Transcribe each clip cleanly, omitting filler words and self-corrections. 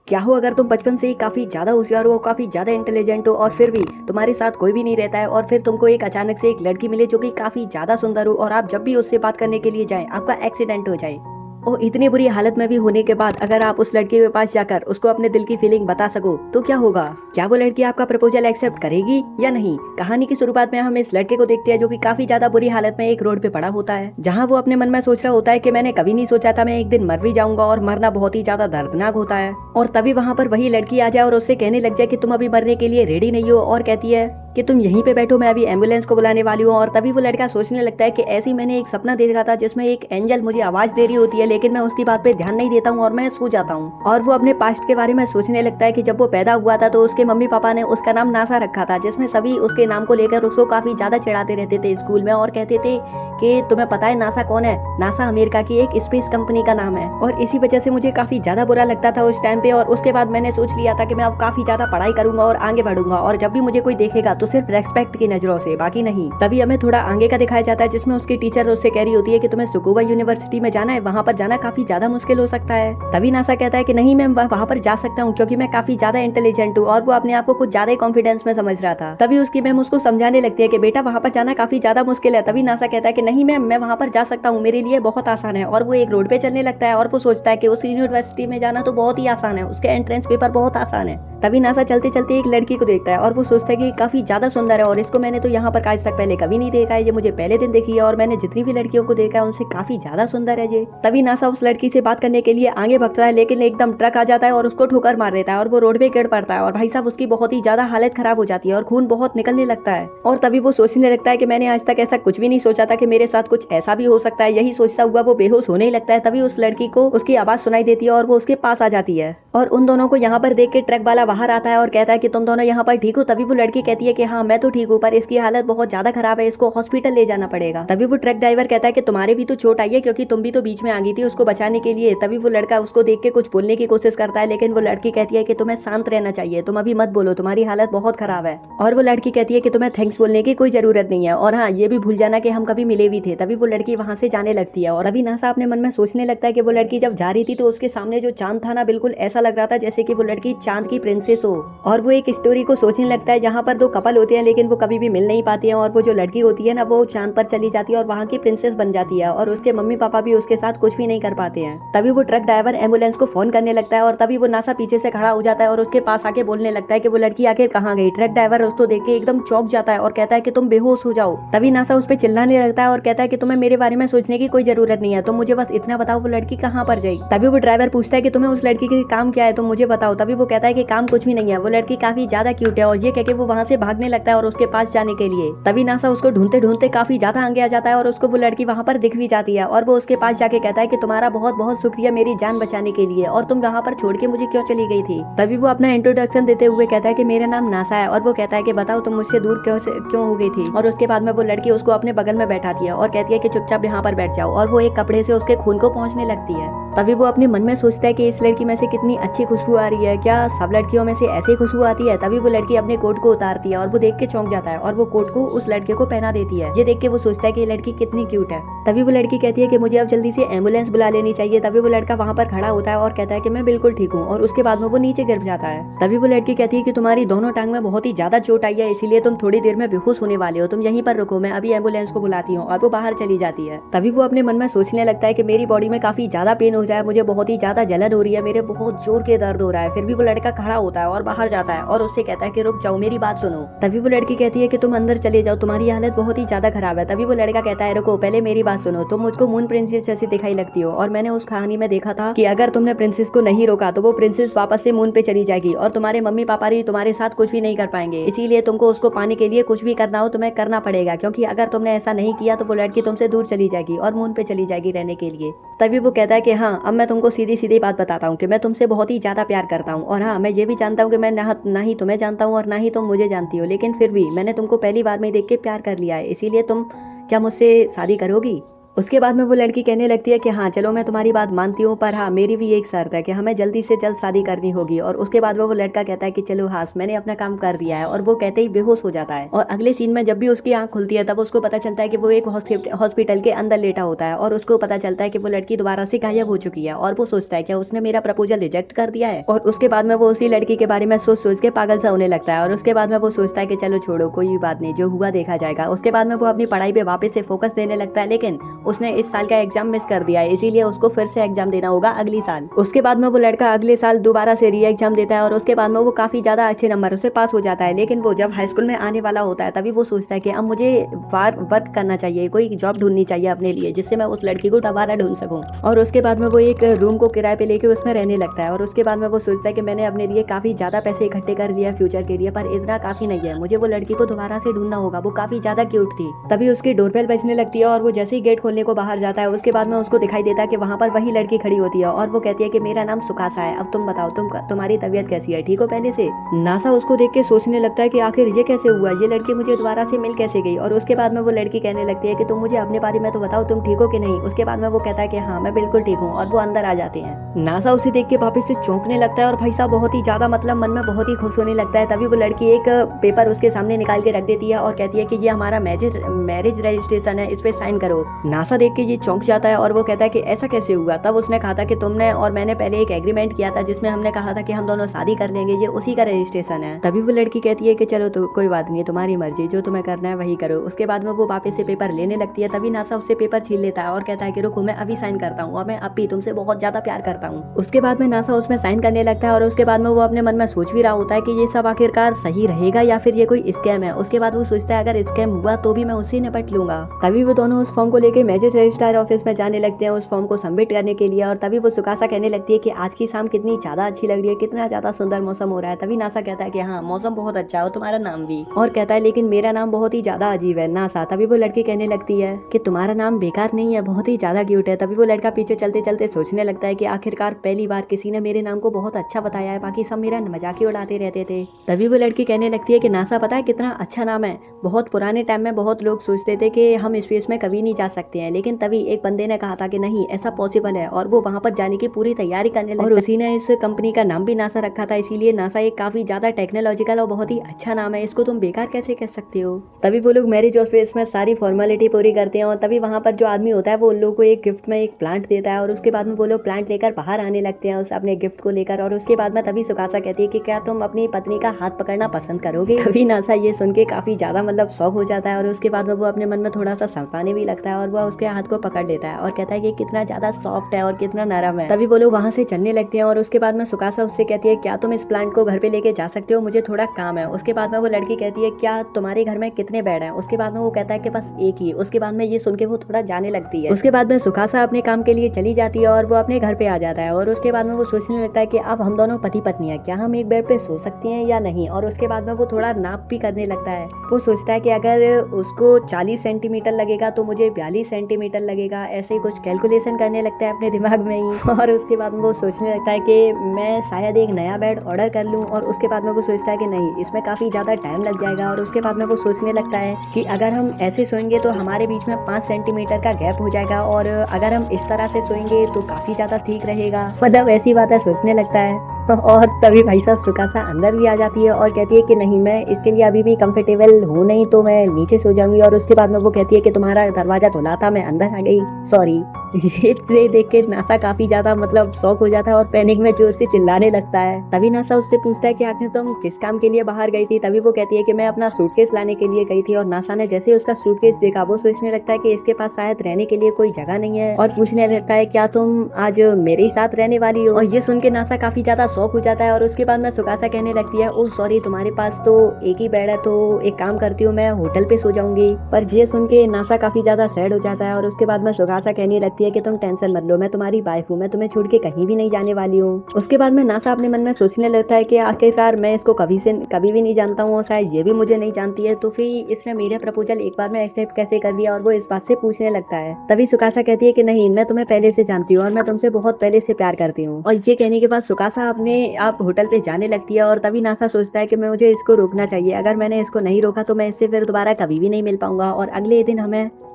क्या हो अगर तुम बचपन से ही काफी ज्यादा होशियार हो, काफी ज्यादा इंटेलिजेंट हो और फिर भी तुम्हारे साथ कोई भी नहीं रहता है और फिर तुमको एक अचानक से एक लड़की मिले जो कि काफी ज्यादा सुंदर हो और आप जब भी उससे बात करने के लिए जाएं आपका एक्सीडेंट हो जाए और इतनी बुरी हालत में भी होने के बाद अगर आप उस लड़के के पास जाकर उसको अपने दिल की फीलिंग बता सको तो क्या होगा? क्या वो लड़की आपका प्रपोजल एक्सेप्ट करेगी या नहीं? कहानी की शुरुआत में हम इस लड़के को देखते हैं जो कि काफी ज्यादा बुरी हालत में एक रोड पे पड़ा होता है, जहाँ वो अपने मन में सोच रहा होता है कि मैंने कभी नहीं सोचा था मैं एक दिन मर भी जाऊंगा और मरना बहुत ही ज्यादा दर्दनाक होता है। और तभी वहाँ पर वही लड़की आ जाए और उससे कहने लग जाए कि तुम अभी मरने के लिए रेडी नहीं हो और कहती है कि तुम यहीं पे बैठो, मैं अभी एम्बुलेंस को बुलाने वाली हूँ। और तभी वो लड़का सोचने लगता है कि ऐसी मैंने एक सपना देखा था जिसमें एक एंजल मुझे आवाज दे रही होती है, लेकिन मैं उसकी बात पे ध्यान नहीं देता हूँ और मैं सो जाता हूँ। और वो अपने पास्ट के बारे में सोचने लगता है कि जब वो पैदा हुआ था तो उसके मम्मी पापा ने उसका नाम नासा रखा था, जिसमें सभी उसके नाम को लेकर उसको काफी ज्यादा चिढ़ाते रहते थे स्कूल में और कहते थे कि तुम्हें पता है नासा कौन है? नासा अमेरिका की एक स्पेस कंपनी का नाम है। और इसी वजह से मुझे काफी ज्यादा बुरा लगता था उस टाइम पे। और उसके बाद मैंने सोच लिया था कि मैं अब काफी ज्यादा पढ़ाई करूंगा और आगे बढ़ूंगा और जब भी मुझे कोई देखेगा तो सिर्फ रेस्पेक्ट की नजरों से, बाकी नहीं। तभी हमें थोड़ा आगे का दिखाया जाता है जिसमें उसकी टीचर उससे कह रही होती है कि तुम्हें स्कूबा यूनिवर्सिटी में जाना है, वहाँ पर जाना काफी ज्यादा मुश्किल हो सकता है। तभी नासा कहता है कि नहीं, मैं वहाँ पर जा सकता हूँ क्योंकि मैं काफी ज्यादा इंटेलिजेंट हूँ। और वो अपने आप को कुछ ज्यादा ही कॉन्फिडेंस में समझ रहा था। तभी उसकी मैम उसको समझाने लगती है कि बेटा वहाँ पर जाना काफी ज्यादा मुश्किल है। तभी नासा कहता है कि नहीं मैम, मैं वहाँ पर जा सकता हूँ, मेरे लिए बहुत आसान है। और वो एक रोड पे चलने लगता है और वो सोचता है कि उस यूनिवर्सिटी में जाना तो बहुत ही आसान है, उसके एंट्रेंस पेपर बहुत आसान है। तभी नासा चलते चलते एक लड़की को देखता है और वो सोचता है कि काफी ज्यादा सुंदर है और इसको मैंने तो यहाँ पर आज तक पहले कभी नहीं देखा है, ये मुझे पहले दिन देखी है और मैंने जितनी भी लड़कियों को देखा है उनसे काफी ज्यादा सुंदर है ये। तभी नासा उस लड़की से बात करने के लिए आगे बढ़ता है, लेकिन एकदम ट्रक आ जाता है और उसको ठोकर मार देता है और वो रोड पे गिर पड़ता है और भाई साहब उसकी बहुत ही ज्यादा हालत खराब हो जाती है और खून बहुत निकलने लगता है। और तभी वो सोचने लगता है कि मैंने आज तक ऐसा कुछ भी नहीं सोचा था कि मेरे साथ कुछ ऐसा भी हो सकता है। यही सोचता हुआ वो बेहोश होने लगता है। तभी उस लड़की को उसकी आवाज सुनाई देती है और वो उसके पास आ जाती है और उन दोनों को यहाँ पर देख के ट्रक वाला बाहर आता है और कहता है कि तुम दोनों यहाँ पर ठीक हो? तभी वो लड़की कहती है कि हाँ मैं तो ठीक हूँ, पर इसकी हालत बहुत ज्यादा खराब है, इसको हॉस्पिटल ले जाना पड़ेगा। तभी वो ट्रक ड्राइवर कहता है कि तुम्हारे भी तो चोट आई है क्योंकि तुम भी तो बीच में आ गई थी उसको बचाने के लिए। तभी वो लड़का उसको देख के कुछ बोलने की कोशिश करता है, लेकिन वो लड़की कहती है कि तुम्हें शांत रहना चाहिए, तुम अभी मत बोलो, तुम्हारी हालत बहुत खराब है। और वो लड़की कहती है कि तुम्हें थैंक्स बोलने की कोई जरूरत नहीं है और हाँ ये भी भूल जाना कि हम कभी मिले भी थे। तभी वो लड़की वहां से जाने लगती है और अभी नासा अपने मन में सोचने लगता है कि वो लड़की जब जा रही थी तो उसके सामने जो चांद था ना, बिल्कुल ऐसा लग रहा था जैसे कि वो लड़की चांद की प्रिंसेस हो। और वो एक स्टोरी को सोचने लगता है जहाँ पर दो कपल होते हैं लेकिन वो कभी भी मिल नहीं पाते हैं और वो जो लड़की होती है ना वो चांद पर चली जाती है और वहाँ की प्रिंसेस बन जाती है और उसके मम्मी पापा भी उसके साथ कुछ भी नहीं कर पाते हैं। तभी वो ट्रक ड्राइवर एम्बुलेंस को फोन करने लगता है और तभी वो नासा पीछे से खड़ा हो जाता है और उसके पास आके बोलने लगता है कि वो लड़की आखिर कहाँ गई। ट्रक ड्राइवर उसको देख के एकदम चौंक जाता है और कहता है कि तुम बेहोश हो जाओ। तभी नासा उस पर चिल्लाने लगता है और कहता है कि तुम्हें मेरे बारे में सोचने की कोई जरूरत नहीं है, तुम मुझे बस इतना बताओ वो लड़की कहाँ पर जाएगी। तभी वो ड्राइवर पूछता है कि तुम्हें उस लड़की के काम क्या है, तुम मुझे बताओ। तभी वो कहता है कि काम कुछ भी नहीं है, वो लड़की काफी ज्यादा क्यूट है। और ये कह के वो वहाँ से भागने लगता है और उसके पास जाने के लिए। तभी नासा उसको ढूंढते ढूंढते काफी ज्यादा आगे आ जाता है और उसको वो लड़की वहाँ पर दिख भी जाती है और वो उसके पास जाके कहता है कि तुम्हारा बहुत बहुत शुक्रिया मेरी जान बचाने के लिए, और तुम वहाँ पर छोड़ के मुझे क्यों चली गई थी। तभी वो अपना इंट्रोडक्शन देते हुए कहता है कि मेरा नाम नासा है और वो कहता है कि बताओ तुम मुझसे दूर क्यों हो गई थी। और उसके बाद में वो लड़की उसको अपने बगल में बैठाती है और कहती है कि चुपचाप यहाँ पर बैठ जाओ और वो एक कपड़े से उसके खून को पहुँचने लगती है। तभी वो अपने मन में सोचता है कि इस लड़की में से कितनी अच्छी खुशबू आ रही है, क्या सब लड़कियों में से ऐसे ही खुशबू आती है। तभी वो लड़की अपने कोट को उतारती है और वो देख के चौंक जाता है और वो कोट को उस लड़के को पहना देती है। ये देख के वो सोचता है कि ये लड़की कितनी क्यूट है। तभी वो लड़की कहती है कि मुझे अब जल्दी से एम्बुलेंस बुला लेनी चाहिए। तभी वो लड़का वहाँ पर खड़ा होता है और कहता है कि मैं बिल्कुल ठीक हूँ और उसके बाद में वो नीचे गिर जाता है। तभी वो लड़की कहती है कि तुम्हारी दोनों टांग में बहुत ही ज्यादा चोट आई है, इसीलिए तुम थोड़ी देर में बेहोश होने वाले हो, तुम यहीं पर रुको, मैं अभी एम्बुलेंस को बुलाती हूँ। और वो बाहर चली जाती है। तभी वो अपने मन में सोचने लगता है कि मेरी बॉडी में काफी ज्यादा पेन हो जाए, मुझे बहुत ही ज्यादा जलन हो रही है, मेरे बहुत जोर के दर्द हो रहा है। फिर भी वो लड़का खड़ा होता है और बाहर जाता है और उससे कहता है कि रुक जाओ, मेरी बात सुनो। तभी वो लड़की कहती है कि तुम अंदर चले जाओ, तुम्हारी हालत बहुत ही ज्यादा खराब है। तभी वो लड़का कहता है रुको, पहले मेरी बात सुनो, तुम मुझको मून प्रिंसेस जैसी दिखाई लगती हो और मैंने उस कहानी में देखा था कि अगर तुमने प्रिंसेस को नहीं रोका तो वो प्रिंसेस वापस से मून पे चली जाएगी और तुम्हारे मम्मी पापा भी तुम्हारे साथ कुछ भी नहीं कर पाएंगे। इसीलिए तुमको उसको पाने के लिए कुछ भी करना हो तुम्हें करना पड़ेगा, क्योंकि अगर तुमने ऐसा नहीं किया तो वो लड़की तुमसे दूर चली जाएगी और मून पे चली जाएगी रहने के लिए। तभी वो कहता है कि हाँ, अब मैं तुमको सीधी सीधी बात बताता हूँ कि मैं तुमसे बहुत ही ज्यादा प्यार करता हूँ और हाँ मैं ये भी जानता हूँ कि मैं ना ही तुम्हें जानता हूँ और ना ही तुम मुझे जानती हो, लेकिन फिर भी मैंने तुमको पहली बार में देख के प्यार कर लिया है, इसीलिए तुम क्या मुझसे शादी करोगी? उसके बाद में वो लड़की कहने लगती है कि हाँ चलो मैं तुम्हारी बात मानती हूँ, पर हाँ मेरी भी एक शर्त है कि हमें जल्दी से जल्द शादी करनी होगी। और उसके बाद वो लड़का कहता है कि चलो हाँ मैंने अपना काम कर दिया है, और वो कहते ही बेहोश हो जाता है। और अगले सीन में जब भी उसकी आंख खुलती है तब उसको पता चलता है कि वो एक हॉस्पिटल के अंदर लेटा होता है, और उसको पता चलता है कि वो लड़की दोबारा से गायब हो चुकी है। और वो सोचता है कि उसने मेरा प्रपोजल रिजेक्ट कर दिया है। और उसके बाद में वो उसी लड़की के बारे में सोच सोच के पागल सा होने लगता है। और उसके बाद में वो सोचता है कि चलो छोड़ो कोई बात नहीं, जो हुआ देखा जाएगा। उसके बाद में वो अपनी पढ़ाई पे वापस से फोकस देने लगता है, लेकिन उसने इस साल का एग्जाम मिस कर दिया है, इसीलिए उसको फिर से एग्जाम देना होगा अगली साल। उसके बाद में वो लड़का अगले साल दोबारा से री एग्जाम देता है, और उसके बाद में वो काफी ज्यादा अच्छे नंबरों से पास हो जाता है। लेकिन वो जब हाई स्कूल में आने वाला होता है तभी वो सोचता है कि अब मुझे वर्क करना चाहिए, कोई जॉब ढूंढनी चाहिए अपने लिए, जिससे मैं उस लड़की को दोबारा ढूंढ सकूं। और उसके बाद में वो एक रूम को किराए पे लेके उसमें रहने लगता है। और उसके बाद में वो सोचता है कि मैंने अपने लिए काफी ज्यादा पैसे इकट्ठे कर लिया फ्यूचर के लिए, पर इतना काफी नहीं है, मुझे वो लड़की को दोबारा से ढूंढना होगा, वो काफी ज्यादा क्यूट थी। तभी उसकी डोरबेल बजने लगती है, और वो जैसे ही गेट खोलने को बाहर जाता है उसके बाद में उसको दिखाई देता है कि वहाँ पर वही लड़की खड़ी होती है। और वो कहती है कि मेरा नाम सुकासा है, अब तुम बताओ तुम्हारी तबीयत कैसी है, ठीक हो पहले से। नासा उसको देख के सोचने लगता है कि आखिर ये कैसे हुआ, ये लड़की मुझे दोबारा से मिल कैसे गई। और उसके बाद में वो लड़की कहने लगती है कि तुम मुझे अपने बारे में तो बताओ, तुम ठीक हो कि नहीं। उसके बाद में वो कहता है कि हाँ मैं बिल्कुल ठीक हूँ, और वो अंदर आ जाते हैं। नासा उसे देख के वापस से चौंकने लगता है, और भाई साहब बहुत ही ज्यादा मतलब मन में बहुत ही खुश होने लगता है। तभी वो लड़की एक पेपर उसके सामने निकाल के रख देती है और कहती है कि ये हमारा मैरिज रजिस्ट्रेशन है, इस पे साइन करो। नासा देख के ये चौंक जाता है, और वो कहता है कि ऐसा कैसे हुआ। तब उसने कहा था कि तुमने और मैंने पहले एक एग्रीमेंट किया था जिसमें हमने कहा था कि हम दोनों शादी कर लेंगे, ये उसी का रजिस्ट्रेशन है। तभी वो लड़की कहती है कि चलो तो कोई बात नहीं, तुम्हारी मर्जी, जो तुम्हें करना है वही करो। उसके बाद में वो वापस से पेपर लेने लगती है। तभी नासा उससे पेपर छीन लेता है और कहता है कि रुको मैं अभी साइन करता हूँ, और मैं अब भी तुमसे बहुत ज्यादा प्यार करता हूँ। उसके बाद में नासा उसमें साइन करने लगता है, और उसके बाद में वो अपने मन में सोच भी रहा होता है कि ये सब आखिरकार सही रहेगा या फिर ये कोई स्कैम है। उसके बाद वो सोचता है अगर स्कैम हुआ तो भी मैं उसी निपट लूंगा। तभी वो दोनों उस फॉर्म को लेके मैरिज रजिस्ट्रार ऑफिस में जाने लगते हैं उस फॉर्म को सबमिट करने के लिए। और तभी वो सुकासा कहने लगती है कि आज की शाम कितनी ज्यादा अच्छी लग रही है, कितना ज्यादा सुंदर मौसम हो रहा है। तभी नासा कहता है कि हाँ मौसम बहुत अच्छा है, और तुम्हारा नाम भी। और कहता है लेकिन मेरा नाम बहुत ही ज्यादा अजीब है नासा। तभी वो लड़की कहने लगती है कि तुम्हारा नाम बेकार नहीं है, बहुत ही ज्यादा क्यूट है। तभी वो लड़का पीछे चलते चलते सोचने लगता है कि आखिरकार पहली बार किसी ने मेरे नाम को बहुत अच्छा बताया है, बाकी सब मेरा मजाक ही उड़ाते रहते थे। तभी वो लड़की कहने लगती है कि नासा पता है कितना अच्छा नाम है, बहुत पुराने टाइम में बहुत लोग सोचते थे कि हम स्पेस में कभी नहीं जा सकते हैं, लेकिन तभी एक बंदे ने कहा था कि नहीं ऐसा पॉसिबल है, और वो वहां पर जाने की पूरी तैयारी करने लगा। और उसी ने इस कंपनी का नाम भी नासा रखा था, इसीलिए नासा एक काफी ज्यादा टेक्नोलॉजिकल और बहुत ही अच्छा नाम है, इसको तुम बेकार कैसे कह सकते हो। तभी वो लोग मैरिज ऑफिस में सारी फॉर्मेलिटी पूरी करते हैं, और तभी वहां पर जो आदमी होता है वो उन लोगों को एक गिफ्ट में एक प्लांट देता है। और उसके बाद में वो लोग प्लांट लेकर बाहर आने लगते हैं उस अपने गिफ्ट को लेकर। और उसके बाद में तभी सुकासा कहती है कि क्या तुम अपनी पत्नी का हाथ पकड़ना पसंद करोगे। तभी नासा ये सुन के काफी ज्यादा मतलब शौक हो जाता है, और उसके बाद में वो अपने मन में थोड़ा सा संपाने भी लगता है, और वो उसके हाथ को पकड़ लेता है और कहता है कि कितना ज्यादा सॉफ्ट है और कितना नरम है। तभी वो लोग वहां से चलने लगते हैं, और उसके बाद में सुकासा उससे कहती है क्या तुम इस प्लांट को घर पे लेके जा सकते हो, मुझे थोड़ा काम है। उसके बाद में वो लड़की कहती है क्या तुम्हारे घर में कितने बेड हैं। उसके बाद में वो कहता है कि बस एक ही। उसके बाद में ये सुन के वो थोड़ा जाने लगती है। उसके बाद में सुकासा अपने काम के लिए चली जाती है, और वो अपने घर पे आ जाता है। और उसके बाद में वो सोचने लगता है कि अब हम दोनों पति पत्नी हैं, क्या हम एक बेड पे सो सकते हैं या नहीं। और उसके बाद में वो थोड़ा नाप भी करने लगता है। वो सोचता है कि अगर उसको 40 सेंटीमीटर लगेगा तो मुझे 42 सेंटीमीटर लगेगा, ऐसे ही कुछ कैलकुलेशन करने लगता है अपने दिमाग में ही। और उसके बाद में वो सोचने लगता है कि मैं शायद एक नया बेड ऑर्डर कर लूं। और उसके बाद में वो सोचता है कि नहीं इसमें काफी ज्यादा टाइम लग जाएगा। और उसके बाद में वो सोचने लगता है कि अगर हम ऐसे सोएंगे तो हमारे बीच में 5 सेंटीमीटर का गैप हो जाएगा, और अगर हम इस तरह से सोएंगे तो काफी ज्यादा ठीक रहेगा। मतलब ऐसी बातें सोचने लगता है। और तभी भाई साहब सुकासा अंदर भी आ जाती है और कहती है कि नहीं मैं इसके लिए अभी भी कंफर्टेबल हूँ नहीं, तो मैं नीचे सो जाऊंगी। और उसके बाद में वो कहती है कि तुम्हारा दरवाजा खुला था, मैं अंदर आ गई, सॉरी। ये देख के नासा काफी ज्यादा मतलब शॉक हो जाता है और पैनिक में जोर से चिल्लाने लगता है। तभी नासा उससे पूछता है कि आखिर तुम किस काम के लिए बाहर गई थी। तभी वो कहती है कि मैं अपना सूटकेस लाने के लिए गई थी। और नासा ने जैसे उसका सूटकेस देखा वो सोचने लगता है कि इसके पास शायद रहने के लिए कोई जगह नहीं है, और पूछने लगता है क्या तुम आज मेरे ही साथ रहने वाली हो। और ये सुन के नासा काफी ज्यादा शॉक हो जाता है। और उसके बाद में सुकासा कहने लगती है ओह सॉरी तुम्हारे पास तो एक ही बेड है, तो एक काम करती हूँ मैं होटल पे सो जाऊंगी। पर ये सुन के नासा काफी ज्यादा सैड हो जाता है। और उसके बाद में सुकासा कहने लगती लगती है कि तुम टेंशन मत लो, मैं तुम्हारी वाइफ हूँ, मैं तुम्हें छोड़ के कहीं भी नहीं जाने वाली हूँ। उसके बाद में नासा अपने मन में सोचने लगता है कि आखिरकार मैं इसको कभी भी नहीं जानता हूँ और शायद ये भी मुझे नहीं जानती है, तो फिर इसने मेरा प्रपोजल एक बार में एक्सेप्ट कैसे कर दिया, और वो इस बात से पूछने लगता है। तभी सुकासा कहती है कि नहीं, मैं तुम्हें पहले से जानती हूँ और मैं तुमसे बहुत पहले से प्यार करती हूँ। और ये कहने के बाद सुकासा अपने आप होटल पे जाने लगती है और तभी नासा सोचता है कि मुझे इसको रोकना चाहिए। अगर मैंने इसको नहीं रोका तो मैं इससे फिर दोबारा कभी भी नहीं मिल पाऊंगा। और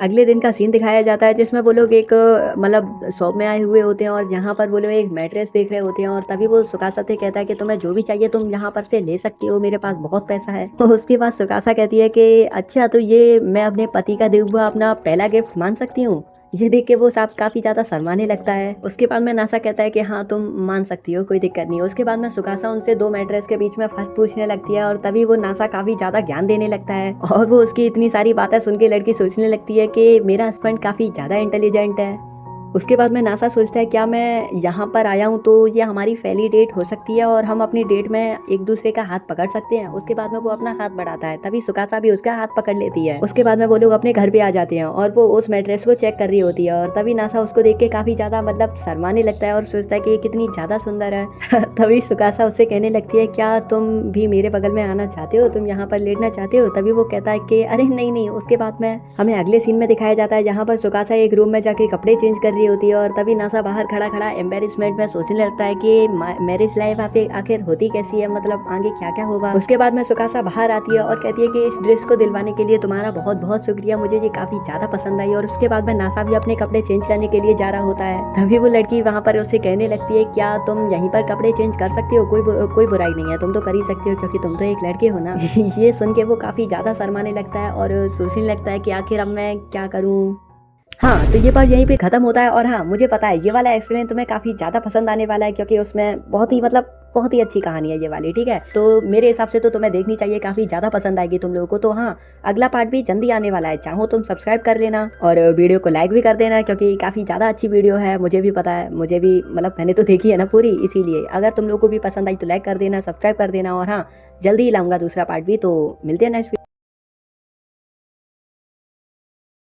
अगले दिन का सीन दिखाया जाता है जिसमें वो लोग एक मतलब शॉप में आए हुए होते हैं और जहाँ पर वो लोग एक मैट्रेस देख रहे होते हैं। और तभी वो सुकासा से कहता है कि तुम्हें जो भी चाहिए तुम यहाँ पर से ले सकती हो, मेरे पास बहुत पैसा है। तो उसके बाद सुकासा कहती है कि अच्छा, तो ये मैं अपने पति का दिया हुआ अपना पहला गिफ्ट मान सकती हूँ। ये देख के वो साहब काफी ज्यादा शर्माने लगता है। उसके बाद में नासा कहता है कि हाँ, तुम मान सकती हो, कोई दिक्कत नहीं है। उसके बाद में सुकासा उनसे दो मैट्रेस के बीच में फर्क पूछने लगती है और तभी वो नासा काफी ज्यादा ज्ञान देने लगता है और वो उसकी इतनी सारी बातें सुन के लड़की सोचने लगती है कि मेरा हस्बैंड काफी ज्यादा इंटेलिजेंट है। उसके बाद में नासा सोचता है क्या मैं यहाँ पर आया हूँ तो ये हमारी पहली डेट हो सकती है और हम अपनी डेट में एक दूसरे का हाथ पकड़ सकते हैं। उसके बाद में वो अपना हाथ बढ़ाता है, तभी सुकासा भी उसका हाथ पकड़ लेती है। उसके बाद में वो लोग अपने घर पे आ जाते हैं और वो उस मैट्रेस को चेक कर रही होती है और तभी नासा उसको देख के काफी ज्यादा मतलब शर्माने लगता है और सोचता है कि ये कितनी ज्यादा सुंदर है। तभी सुकासा उससे कहने लगती है क्या तुम भी मेरे बगल में आना चाहते हो, तुम यहाँ पर लेटना चाहते हो। तभी वो कहता है कि अरे नहीं नहीं। उसके बाद में हमें अगले सीन में दिखाया जाता है जहाँ पर सुकासा एक रूम में जाके कपड़े चेंज कर रही होती है और तभी नासा बाहर खड़ा खड़ा एम्बेरसमेंट में सोचने लगता है कि मैरिज लाइफ आखिर होती कैसी है, मतलब आगे क्या क्या होगा। उसके बाद में सुकासा बाहर आती है और कहती है कि इस ड्रेस को दिलवाने के लिए तुम्हारा बहुत बहुत शुक्रिया, मुझे ये काफी ज्यादा पसंद आई। और उसके बाद में नासा भी अपने कपड़े चेंज करने के लिए जा रहा होता है। तभी वो लड़की वहाँ पर उससे कहने लगती है क्या तुम यहीं पर कपड़े चेंज कर सकती हो, कोई बुराई नहीं है, तुम तो कर ही सकती हो क्योंकि तुम तो एक लड़के हो ना। ये सुन के वो काफी ज्यादा शर्माने लगता है और सोचने लगता है कि आखिर अब मैं क्या करूँ। हाँ, तो ये पार्ट यहीं पे खत्म होता है। और हाँ, मुझे पता है ये वाला एक्सपीरियंस तुम्हें काफी ज्यादा पसंद आने वाला है क्योंकि उसमें बहुत ही अच्छी कहानी है ये वाली, ठीक है। तो मेरे हिसाब से तो तुम्हें देखनी चाहिए, काफी ज्यादा पसंद आएगी तुम लोगों को। तो हाँ, अगला पार्ट भी जल्दी आने वाला है, चाहो तुम सब्सक्राइब कर लेना और वीडियो को लाइक भी कर देना क्योंकि काफी ज्यादा अच्छी वीडियो है। मुझे भी पता है, मुझे भी मतलब मैंने तो देखी है ना पूरी, इसीलिए अगर तुम लोगों को भी पसंद आई तो लाइक कर देना, सब्सक्राइब कर देना। और हाँ, जल्दी ही लाऊंगा दूसरा पार्ट भी। तो मिलते हैं नेक्स्ट